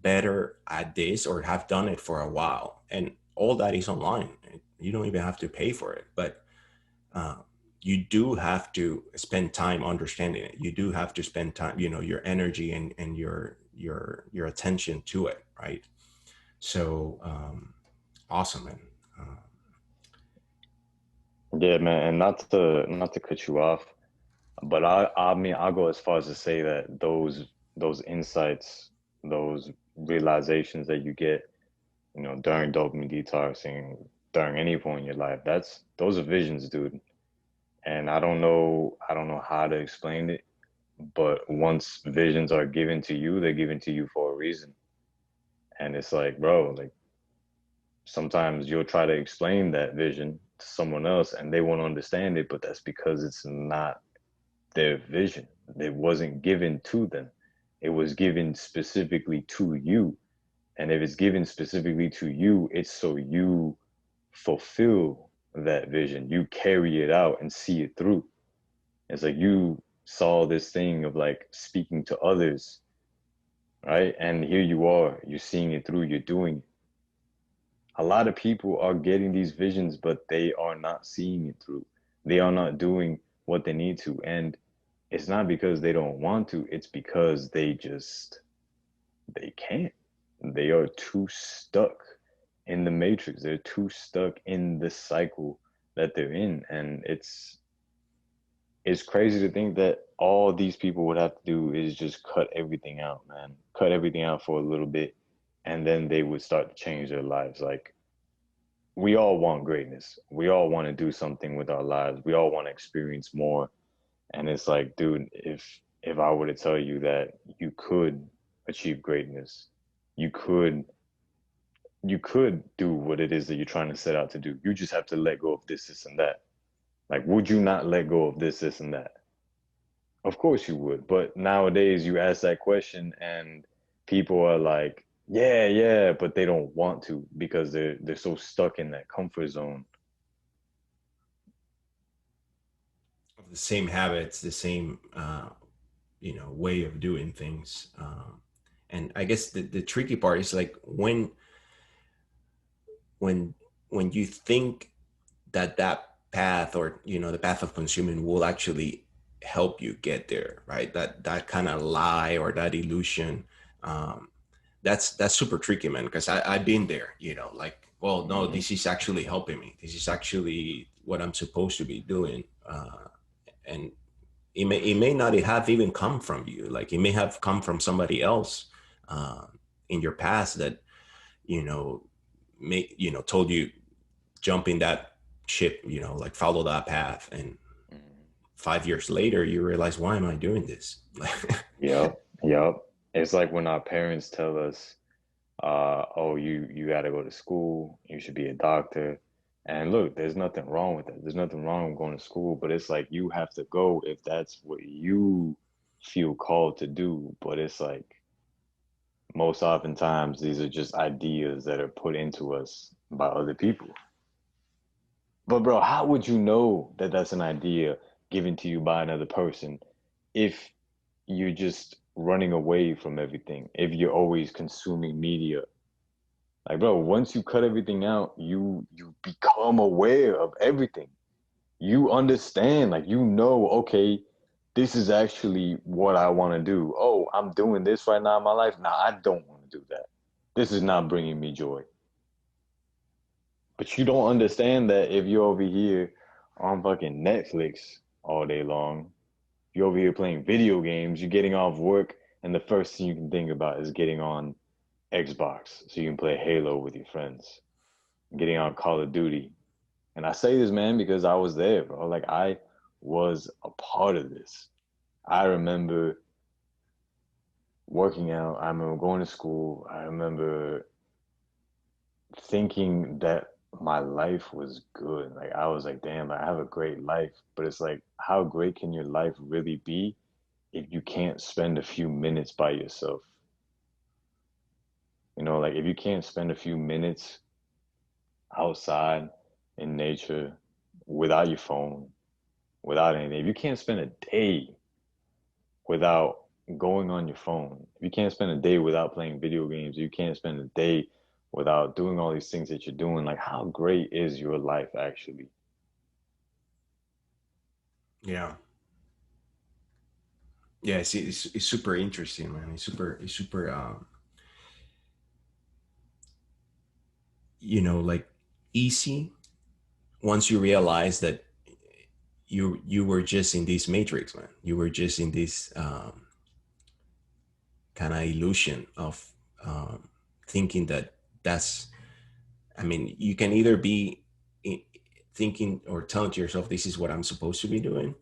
Speaker 3: better at this or have done it for a while, and all that is online. You don't even have to pay for it, but uh, you do have to spend time understanding it. You do have to spend time, your energy and your attention to it, right? So awesome, man. uh,
Speaker 1: Yeah, man, and not to cut you off, but I mean I'll go as far as to say that those insights, those realizations that you get, during dopamine detoxing, during any point in your life, those are visions, dude. And I don't know how to explain it, but once visions are given to you, they're given to you for a reason. And it's like, bro, like sometimes you'll try to explain that vision to someone else and they won't understand it, but that's because it's not their vision. It wasn't given to them. It was given specifically to you. And if it's given specifically to you, it's so you fulfill that vision. You carry it out and see it through. It's like you saw this thing of like speaking to others, right? And here you are, you're seeing it through, you're doing it. A lot of people are getting these visions, but they are not seeing it through. They are not doing what they need to. And it's not because they don't want to, it's because they can't. They are too stuck in the matrix. They're too stuck in the cycle that they're in. And it's crazy to think that all these people would have to do is just cut everything out, man. Cut everything out for a little bit, and then they would start to change their lives. Like we all want greatness. We all want to do something with our lives. We all want to experience more. And it's like, dude, if I were to tell you that you could achieve greatness, you could you could do what it is that you're trying to set out to do. You just have to let go of this, and that. Like, would you not let go of this, and that? Of course you would. But nowadays you ask that question and people are like, yeah, yeah, but they don't want to because they're so stuck in that comfort zone.
Speaker 3: of the same habits, the same way of doing things. And I guess the tricky part is like when when you think that path, or the path of consuming will actually help you get there, right? That kind of lie or that illusion, um, that's super tricky, man, because I've been there, like, well, no,
Speaker 1: Hmm.
Speaker 3: this is actually helping me, this is actually what I'm supposed to be doing. And it may not have even come from you, like it may have come from somebody else uh, in your past that you know told you jump in that ship, like follow that path, and
Speaker 1: Hmm.
Speaker 3: 5 years later you realize, why am I doing this?
Speaker 1: Yep, yep. It's like when our parents tell us, oh, you got to go to school, you should be a doctor. And look, there's nothing wrong with that. There's nothing wrong with going to school, but it's like you have to go if that's what you feel called to do. But it's like most oftentimes these are just ideas that are put into us by other people. But bro, how would you know that that's an idea given to you by another person if you're just running away from everything, if you're always consuming media? Like, bro, once you cut everything out, you become aware of everything. You understand, like okay, this is actually what I want to do. Oh, I'm doing this right now in my life. Nah, I don't want to do that. This is not bringing me joy. But you don't understand that if you're over here on fucking Netflix all day long, you're over here playing video games, you're getting off work, and the first thing you can think about is getting on Xbox so you can play Halo with your friends, getting on Call of Duty. And I say this, man, because I was there, bro. Like, I was a part of this. I remember working out, I remember going to school, I remember thinking that my life was good. Like I was like, damn, I have a great life. But it's like, how great can your life really be if you can't spend a few minutes by yourself. Like if you can't spend a few minutes outside in nature without your phone, without anything, if you can't spend a day without going on your phone, if you can't spend a day without playing video games, you can't spend a day without doing all these things that you're doing, like how great is your life actually?
Speaker 3: Yeah. Yeah, it's super interesting, man. It's super like easy once you realize that you were just in this matrix, man. You were just in this kind of illusion of thinking that that's, I mean, you can either be thinking or telling to yourself, this is what I'm supposed to be doing,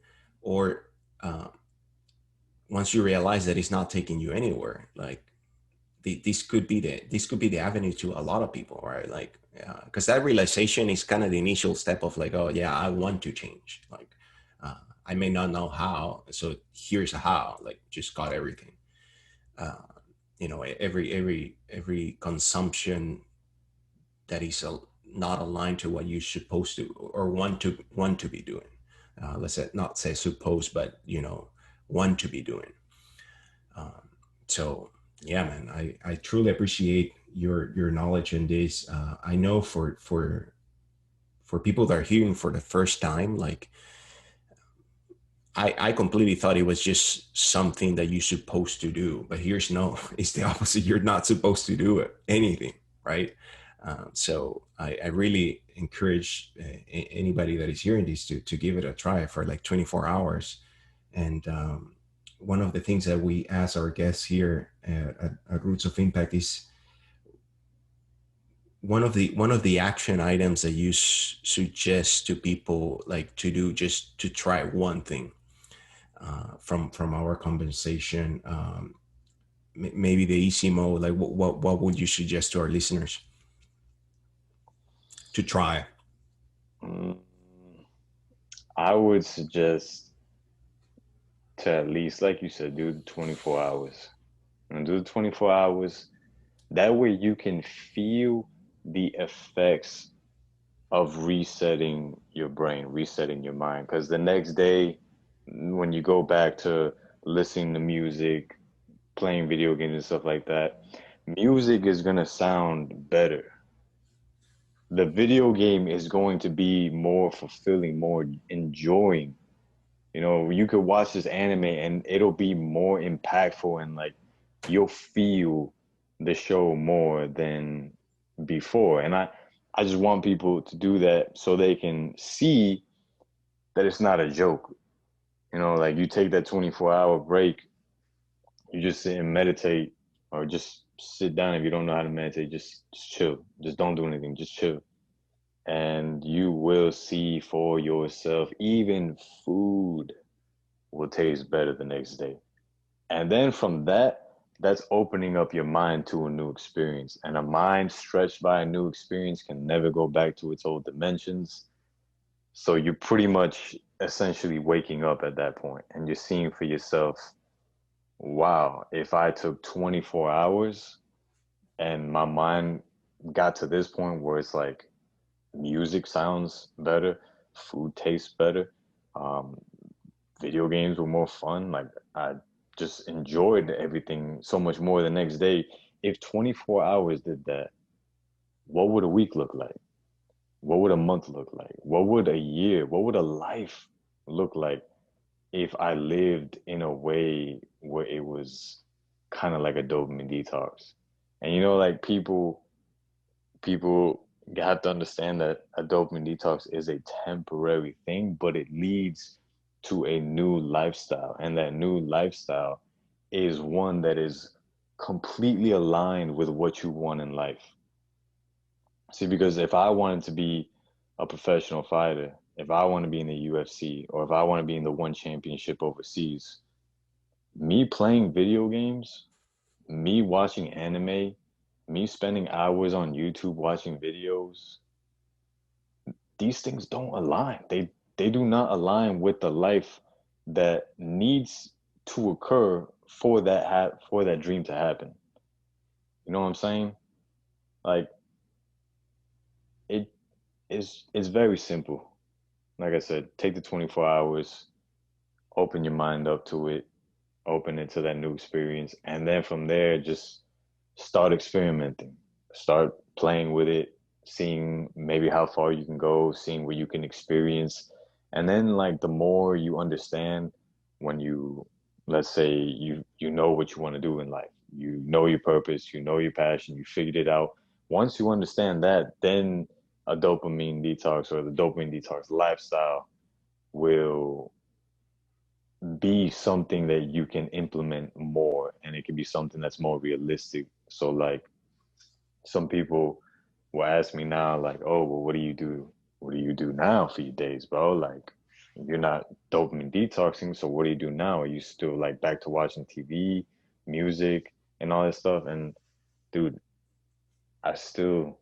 Speaker 3: or uh, once you realize that it's not taking you anywhere, like this could be the avenue to a lot of people, right? Like, because that realization is kind of the initial step of like, oh yeah, I want to change. Like, I may not know how, so here's a how. Like, just got everything. Uh, every consumption that is not aligned to what you're supposed to or want to be doing. Let's say, not say supposed, but want to be doing. Um, so yeah, man, I truly appreciate your knowledge in this. I know for people that are hearing for the first time, like I completely thought it was just something that you're supposed to do, but here's no, it's the opposite. You're not supposed to do it, anything, right? So I really encourage anybody that is hearing this to give it a try for like 24 hours. And one of the things that we ask our guests here at Roots of Impact is one of the action items that you suggest to people, like to do, just to try one thing from our conversation. Maybe the easy mode. Like, what would you suggest to our listeners to try?
Speaker 1: Mm, I would suggest to at least, like you said, do the 24 hours. And do the 24 hours. That way you can feel the effects of resetting your brain, resetting your mind. Because the next day, when you go back to listening to music, playing video games and stuff like that, music is going to sound better. The video game is going to be more fulfilling, more enjoying. You could watch this anime and it'll be more impactful, and like you'll feel the show more than before. And I just want people to do that so they can see that it's not a joke. Like you take that 24-hour break, you just sit and meditate, or just sit down. If you don't know how to meditate, just chill. Just don't do anything. Just chill. And you will see for yourself, even food will taste better the next day. And then from that, that's opening up your mind to a new experience. And a mind stretched by a new experience can never go back to its old dimensions. So you're pretty much essentially waking up at that point and you're seeing for yourself, wow, if I took 24 hours and my mind got to this point where it's like music sounds better, food tastes better, um, video games were more fun. Like I just enjoyed everything so much more the next day. If 24 hours did that, what would a week look like? What would a month look like? What would a year, what would a life look like if I lived in a way where it was kind of like a dopamine detox? And like people have to understand that a dopamine detox is a temporary thing, but it leads to a new lifestyle. And that new lifestyle is one that is completely aligned with what you want in life. See, because if I wanted to be a professional fighter, if I want to be in the UFC, or if I want to be in the one championship overseas, me playing video games, me watching anime, me spending hours on YouTube watching videos, these things don't align. They do not align with the life that needs to occur for for that dream to happen. You know what I'm saying? Like it it's very simple. Like I said, take the 24 hours, open your mind up to it, open it to that new experience, and then from there just start experimenting. Start playing with it, seeing maybe how far you can go, seeing what you can experience. And then like the more you understand when you, let's say you know what you want to do in life. You know your purpose, you know your passion, you figured it out. Once you understand that, then a dopamine detox or the dopamine detox lifestyle will be something that you can implement more, and it can be something that's more realistic. So like some people will ask me now, like, oh, well, what do you do? What do you do now for your days, bro? Like, you're not dopamine detoxing, so what do you do now? Are you still like back to watching TV, music, and all that stuff? And dude, I still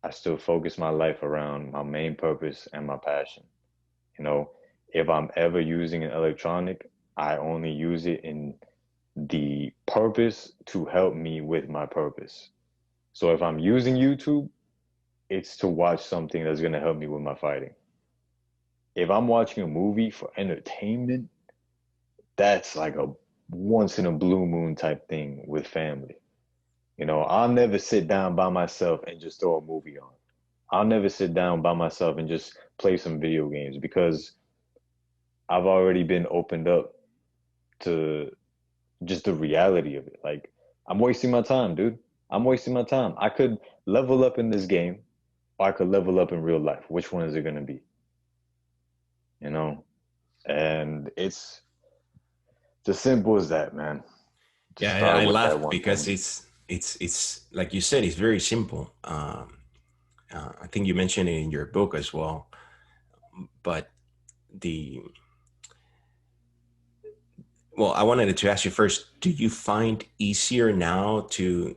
Speaker 1: I still focus my life around my main purpose and my passion. You know, if I'm ever using an electronic, I only use it in the purpose to help me with my purpose. So if I'm using YouTube, it's to watch something that's going to help me with my fighting. If I'm watching a movie for entertainment, that's like a once in a blue moon type thing with family. You know, I'll never sit down by myself and just throw a movie on. I'll never sit down by myself and just play some video games because I've already been opened up to just the reality of it. Like, I'm wasting my time, dude. I'm wasting my time. I could level up in this game or I could level up in real life. Which one is it going to be? You know? And it's as simple as that, man. Just
Speaker 3: Yeah,
Speaker 1: start
Speaker 3: I
Speaker 1: with that
Speaker 3: laugh
Speaker 1: one
Speaker 3: because
Speaker 1: thing.
Speaker 3: it's like you said, it's very simple. I think you mentioned it in your book as well. But the well, I wanted to ask you first: do you find easier now to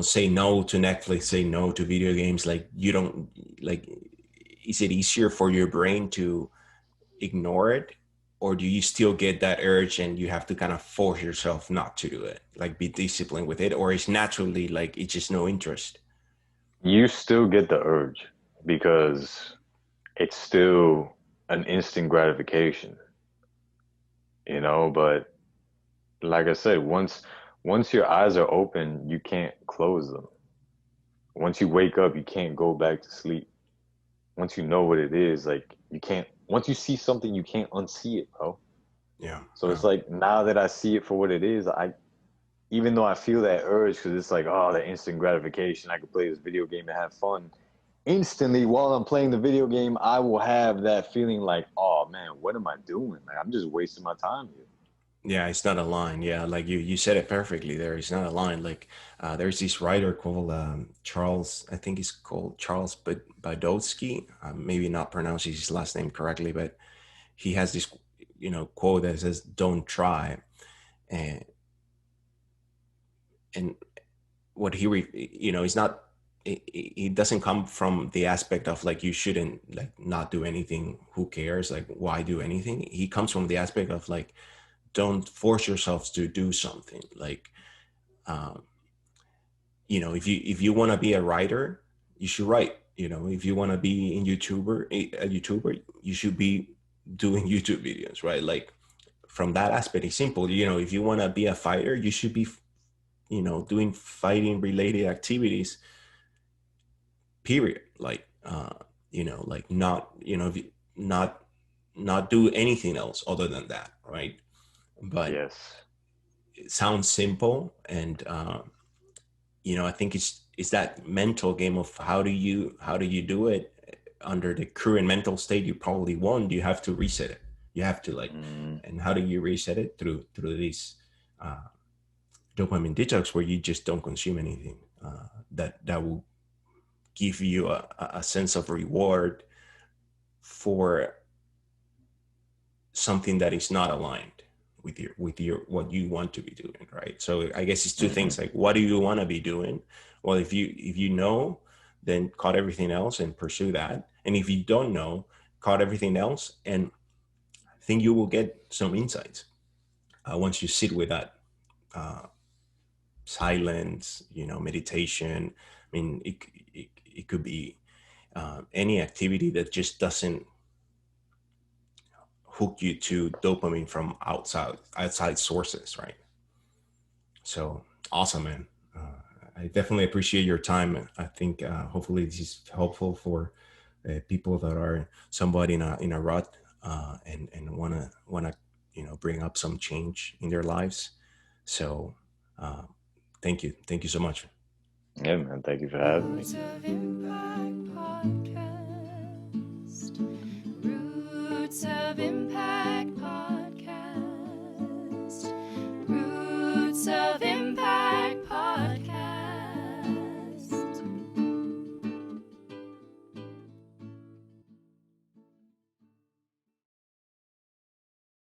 Speaker 3: say no to Netflix, say no to video games? Like you don't like. Is it easier for your brain to ignore it, or do you still get that urge and you have to kind of force yourself not to do it, like be disciplined with it, or it's naturally like it's just no interest?
Speaker 1: You still get the urge because it's still an instant gratification, you know, but like I said, once your eyes are open, you can't close them. Once you wake up, you can't go back to sleep. Once you know what it is, like you can't once you see something, you can't unsee it, bro.
Speaker 3: Yeah,
Speaker 1: So
Speaker 3: yeah.
Speaker 1: it's like now that I see it for what it is, I even though I feel that urge because it's like, oh, that instant gratification, I could play this video game and have fun. Instantly, while I'm playing the video game, I will have that feeling like, oh man, what am I doing? Like I'm just wasting my time here.
Speaker 3: Yeah, it's not a line. Yeah, like you said it perfectly there. It's not a line. Like there's this writer called Charles, I think he's called Charles Badowski. Maybe not pronouncing his last name correctly, but he has this, quote that says, "Don't try." And and what he's not. It doesn't come from the aspect of like you shouldn't like not do anything. Who cares? Like why do anything? He comes from the aspect of like don't force yourself to do something. Like um, if you want to be a writer, you should write. If you want to be a YouTuber, you should be doing YouTube videos, right? Like from that aspect, it's simple. If you want to be a fighter, you should be, doing fighting related activities. Period. Like, like not, not do anything else other than that, right? But
Speaker 1: Yes.
Speaker 3: it sounds simple, and I think it's that mental game of how do you do it under the current mental state you probably won. You have to reset it. You have to like,
Speaker 1: Mm,
Speaker 3: and how do you reset it through this uh, dopamine detox where you just don't consume anything that will give you a sense of reward for something that is not aligned with your what you want to be doing, right? So I guess it's two
Speaker 1: hmm
Speaker 3: things, like what do you want to be doing? Well, if you know, then cut everything else and pursue that. And if you don't know, cut everything else and think you will get some insights once you sit with that silence, meditation. I mean, it could be any activity that just doesn't hook you to dopamine from outside sources, right? So awesome, man. I definitely appreciate your time. I think hopefully this is helpful for people that are somewhat in a rut and wanna bring up some change in their lives. So uh, thank you so much.
Speaker 1: Yeah, man. Thank you for having me.
Speaker 2: Roots of Impact Podcast. Roots of Impact Podcast. Roots of